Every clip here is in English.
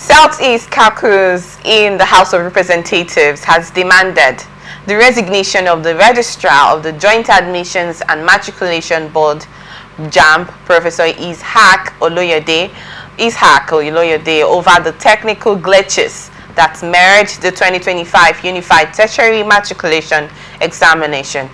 Southeast Caucus in the House of Representatives has demanded the resignation of the Registrar of the Joint Admissions and Matriculation Board, JAMB, Professor Ishaq Oloyede, over the technical glitches that merged the 2025 Unified Tertiary Matriculation Examination.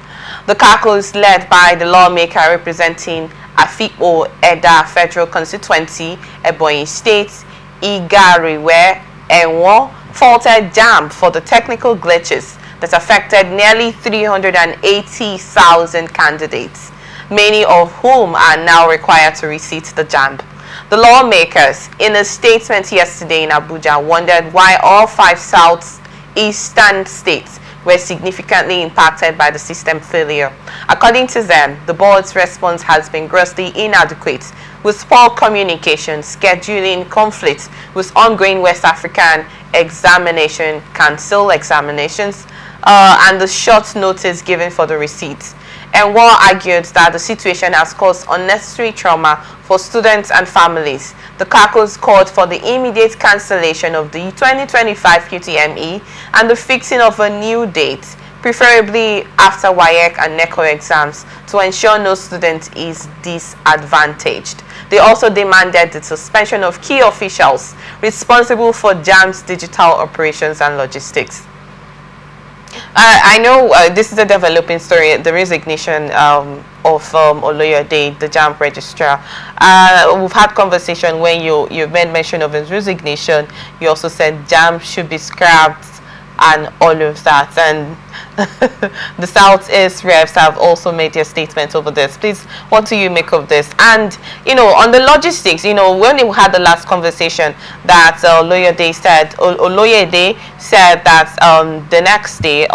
The caucus, led by the lawmaker representing Oloyede'S Federal Constituency, Ebonyi State, Igariwe Enwo, faulted JAMB for the technical glitches that affected nearly 380,000 candidates, many of whom are now required to resit the JAMB. The lawmakers, in a statement yesterday in Abuja, wondered why all 5 southeastern states were significantly impacted by the system failure. According to them, the board's response has been grossly inadequate, with poor communication, scheduling conflicts with ongoing West African examination, cancel examinations, and the short notice given for the receipts. And War argued that the situation has caused unnecessary trauma for students and families. The caucus called for the immediate cancellation of the 2025 UTME and the fixing of a new date, preferably after WAEC and NECO exams, to ensure no student is disadvantaged. They also demanded the suspension of key officials responsible for JAMB's digital operations and logistics. I know this is a developing story, the resignation of Oloyede, the JAMB registrar. We've had conversation when you made mention of his resignation. You also said JAMB should be scrapped and all of that. And the Southeast reps have also made their statement over this. Please, what do you make of this? And, on the logistics, when we had the last conversation that Oloyede said that the next day,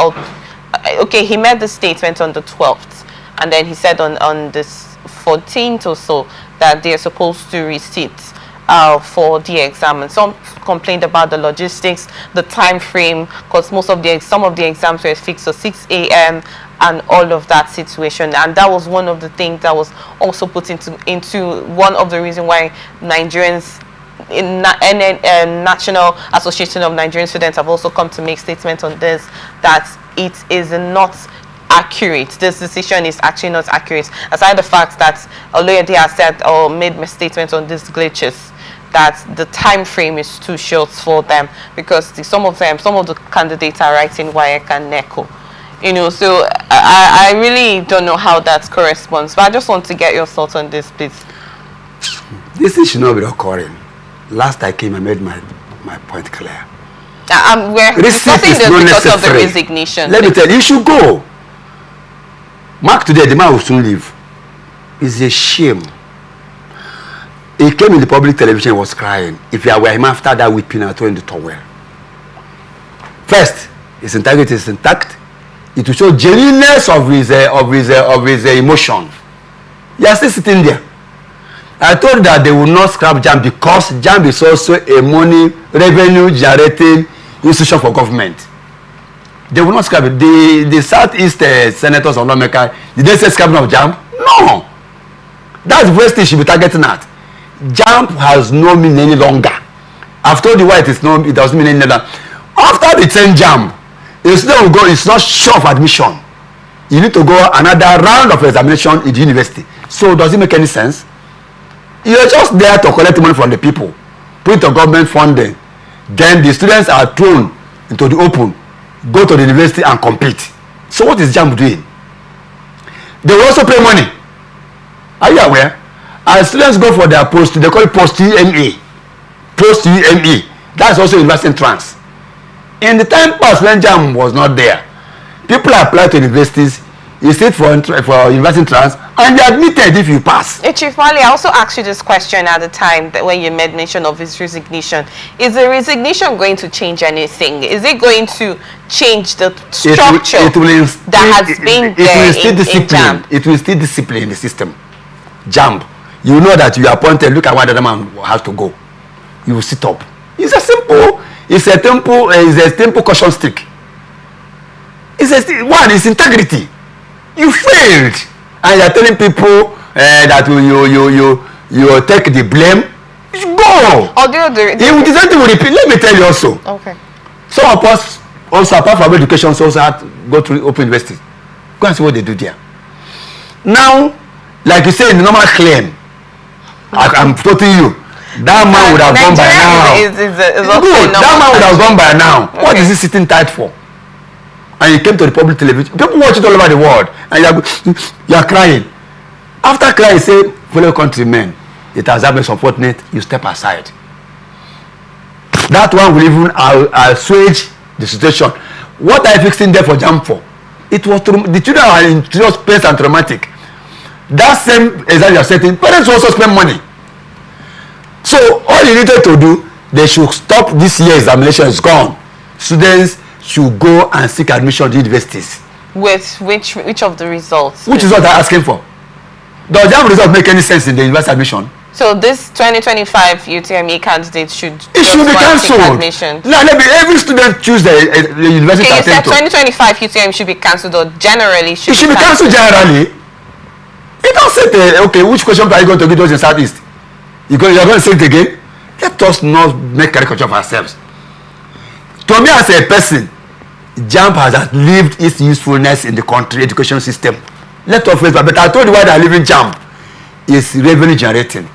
he made the statement on the 12th, and then he said on this 14th or so that they're supposed to resit for the exam, and some complained about the logistics, the time frame, because some of the exams were fixed to 6 a.m. and all of that situation, and that was one of the things that was also put into one of the reasons why Nigerians in National Association of Nigerian Students have also come to make statements on this, that it is not accurate. This decision is actually not accurate, aside the fact that Oloyede has said or made statements on these glitches, that the time frame is too short for them, because some of the candidates are writing WAEC and NECO. So I really don't know how that corresponds, but I just want to get your thoughts on this, please. This thing should not be occurring. Last I came, I made my point clear. We're discussing this because of the resignation. Let me tell you, you should go. Mark today, the man will soon leave. It's a shame. He came in the public television, was crying. If you were him after that, weeping and throwing the towel. First, his integrity is intact. It will show genuineness of his emotion. You are still sitting there. I told that they will not scrap JAMB because JAMB is also a money revenue generating institution for government. They will not scrap it. The Southeast senators or lawmakers, did they say scrapping of JAMB? No. That's the first thing should be targeting at. JAMB has no meaning any longer. I've told you why it doesn't mean any longer. After the 10 JAMB, it's not sure of admission. You need to go another round of examination in the university. So does it make any sense? You're just there to collect money from the people, put the government funding. Then the students are thrown into the open, go to the university and compete. So what is JAMB doing? They will also pay money. Are you aware? As students go for their post, they call it post-UME. Post-UME. That's also university entrance. In the time past when JAMB was not there, people apply to universities, you sit for university entrance, and you're admitted if you pass. Chief Wale, I also asked you this question at the time that when you made mention of his resignation. Is the resignation going to change anything? Is it going to change the structure that has been there in JAMB? It will still discipline the system. JAMB. You know that you are appointed, look at why the other man has to go. You will sit up. It's a simple caution stick. It's integrity. You failed, and you are telling people that you take the blame. You should go. No. Although The same thing will repeat. Let me tell you also. Okay. Some of us also, apart from education, also have to go to open university. Go and see what they do there. Now, like you say, in the normal claim, I'm quoting you. That man would have gone by now. Good. That man would have gone by now. Okay. What is he sitting tight for? And he came to the public television. People watch it all over the world, and you are crying. After crying, say, fellow countrymen, it has happened unfortunate. You step aside. That one will even assuage the situation. What are you fixing there for JAMB for? It was the children are in serious pain and traumatic. That same exam you are setting, parents also spend money. So all you needed to do, they should stop this year examination is gone. Students should go and seek admission to universities. With which of the results? Which is what they're asking for. Does JAMB result make any sense in the university admission? So this 2025 UTME candidate should be cancelled. No, every student choose the university. Okay, you said 2025 UTME should be cancelled, or generally should. It should be cancelled generally. You don't say okay, which question are you going to give us in Southeast? You're going to say it again. Let us not make caricature of ourselves. To me, as a person, JAMB has outlived its usefulness in the country education system. Let us face that. But I told you why they are leaving JAMB is revenue generating.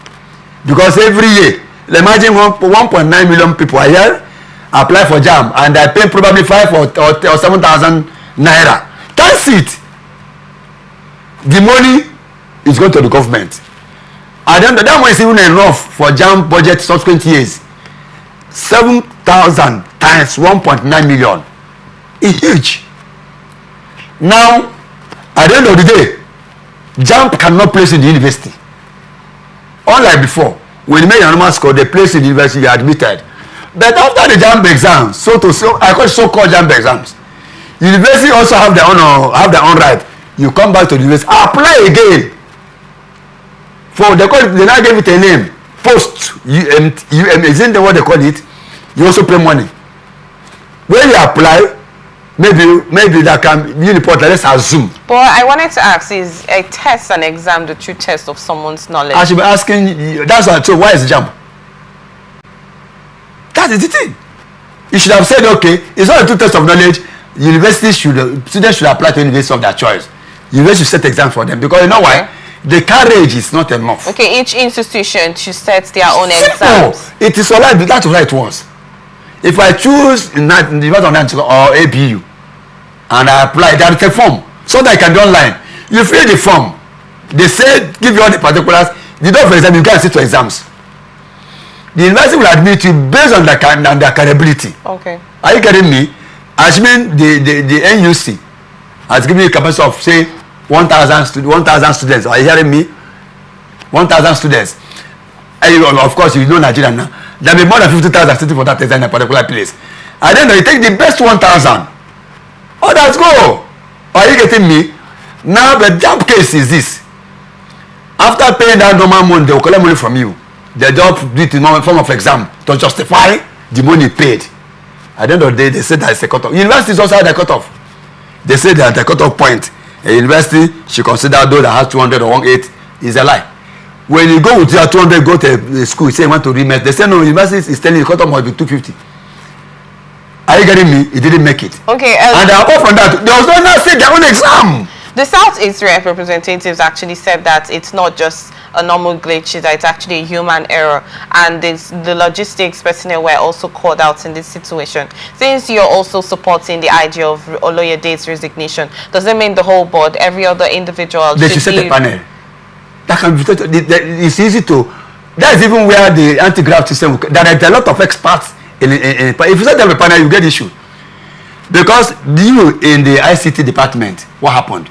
Because every year, imagine 1.9 million people a year apply for JAMB, and they pay probably 5,000 or 7,000 naira. That's it. The money is going to the government. And then that money is even enough for JAMB budget subsequent years. 7,000 times 1.9 million. It's huge. Now, at the end of the day, JAMB cannot place in the university. Unlike before, when you make your normal score, they place in the university, you are admitted. But after the JAMB exams, I call it so-called JAMB exams, university also have their own right. You come back to the university, apply again. They now give it a name, post UM, isn't that what they call it? You also pay money. When you apply, maybe that can be important. Let's assume. But I wanted to ask: is a test an exam the true test of someone's knowledge? I should be asking you. That's why. So why is JAMB? That is the thing. You should have said, okay, it's not a true test of knowledge. Students should apply to university of their choice. University should set exams for them, because you know why? The courage is not enough. Okay, each institution should set their own exams. It is all right. That's what it was. If I choose in the University or ABU and I apply, there is a form so that I can do online. You fill the form. They say give you all the particulars. The day of exam, you can't sit to exams. The university will admit you based on their capability. Okay. Are you getting me? Assuming the NUC has given you a capacity of say 1,000 students. Are you hearing me? 1,000 students. And of course, you know Nigeria now. There will be more than 50,000 sitting for that exam in a particular place. And then you take the best 1,000. Oh, that's go. Are you getting me? Now the JAMB case is this. After paying that normal money, they will collect money from you. They just do it in a form of exam to justify the money paid. At the end of the day, they say that it's a cutoff. Universities also have a cutoff. They say that the cutoff point. A university should consider those that has 200 or 180 is a lie. When you go with your 200, go to a school, you say you want to rematch. They say no, university is telling you the cutoff must be 250. Are you getting me? It didn't make it. Okay. And apart from that, there was no say their own exam. The Southeast representatives actually said that it's not just a normal glitch, that it's actually a human error, and the logistics personnel were also called out in this situation. Since you're also supporting the idea of Oloyede'S resignation, does that mean the whole board, every other individual, they should set a panel? That can be, it's easy to. That's even where the anti-graft system. There are a lot of experts if you set up a panel, you get issue. Because you in the ICT department, what happened?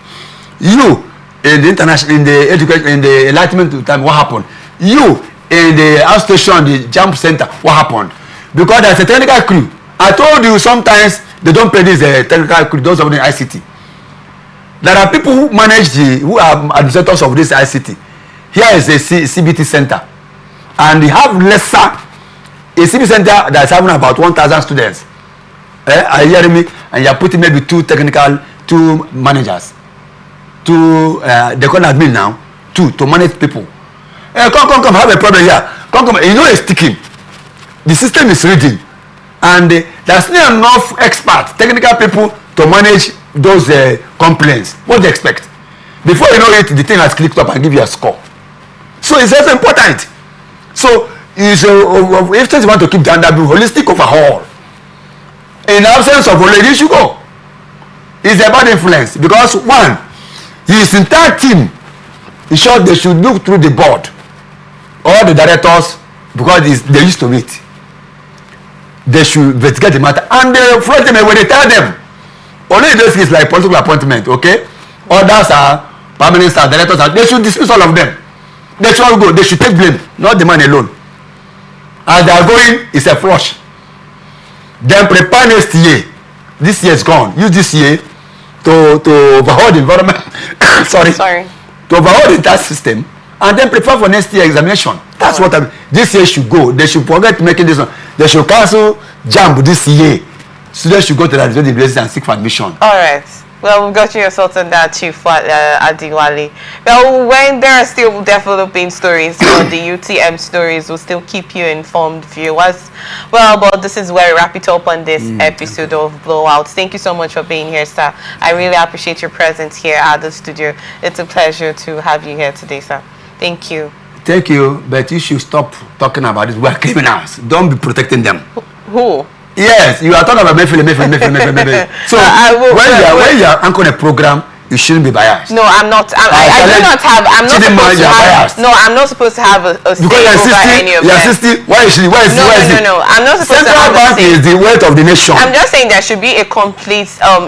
You in the international, in the education, in the enlightenment time, what happened? You in the outstation, the JAMB center, what happened? Because there's a technical crew. I told you sometimes they don't pay this technical crew, those of the ICT. There are people who manage who are administrators of this ICT. Here is a CBT center, and they have lesser. A CBT center that's having about 1,000 students. Are you hearing me? And you're putting maybe two managers. They call admin now. To manage people. Come, have a problem here. You know it's sticking. The system is reading. And there's not enough experts, technical people to manage those complaints. What do you expect? Before you know it, the thing has clicked up and give you a score. So it's also important. So if you want to keep the underview, holistic overhaul. In absence of Oloyede, you should go. It's a bad influence because one, his entire team, in short, they should look through the board, all the directors, because they used to meet. They should investigate the matter, and they float them when they tell them. Oloyede'S is like political appointment, okay? Others are permanent staff, directors are. They should dismiss all of them. They should all go. They should take blame, not the man alone. As they are going, it's a flush. Then prepare next year. This year is gone. Use this year to overhaul the environment. Sorry. To overhaul the entire system, and then prepare for next year examination. That's what this year should go. They should forget making this one. They should cancel JAMB this year. Students should go to the administrative places and seek for admission. All right. Well, we've got your thoughts on that, Chief Adewale. Well, when there are still developing stories, the UTM stories will still keep you informed, viewers. Well, but this is where we wrap it up on this episode of Blowouts. Thank you so much for being here, sir. I really appreciate your presence here at the studio. It's a pleasure to have you here today, sir. Thank you. Thank you, but you should stop talking about it. We are criminals. Don't be protecting them. Who? Yes, you are talking about Mefile. So when you are anchoring a program, you shouldn't be biased. No, I'm not. I do not have. I'm not supposed to have. No, I'm not supposed to have a say over any of them. Why is she? No. I'm not supposed to have a say. Central Bank is the wealth of the nation. I'm just saying there should be a complete, a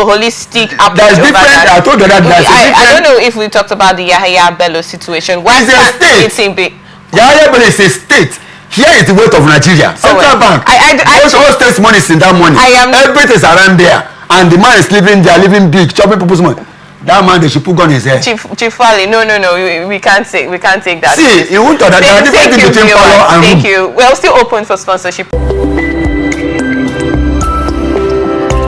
holistic approach. There's different. I told you that. I don't know if we talked about the Yahaya Bello situation. Why can't it be? Yahaya Bello is a state. Here is the weight of Nigeria. Central Bank. All states' money is in that money. Everything is around there. And the man is living there, living big, chopping people's money. That man, they should put gun in his head. Chief Wale, no. We can't take that. See, you won't talk that. There are different things between power and room. Thank you. We're still open for sponsorship.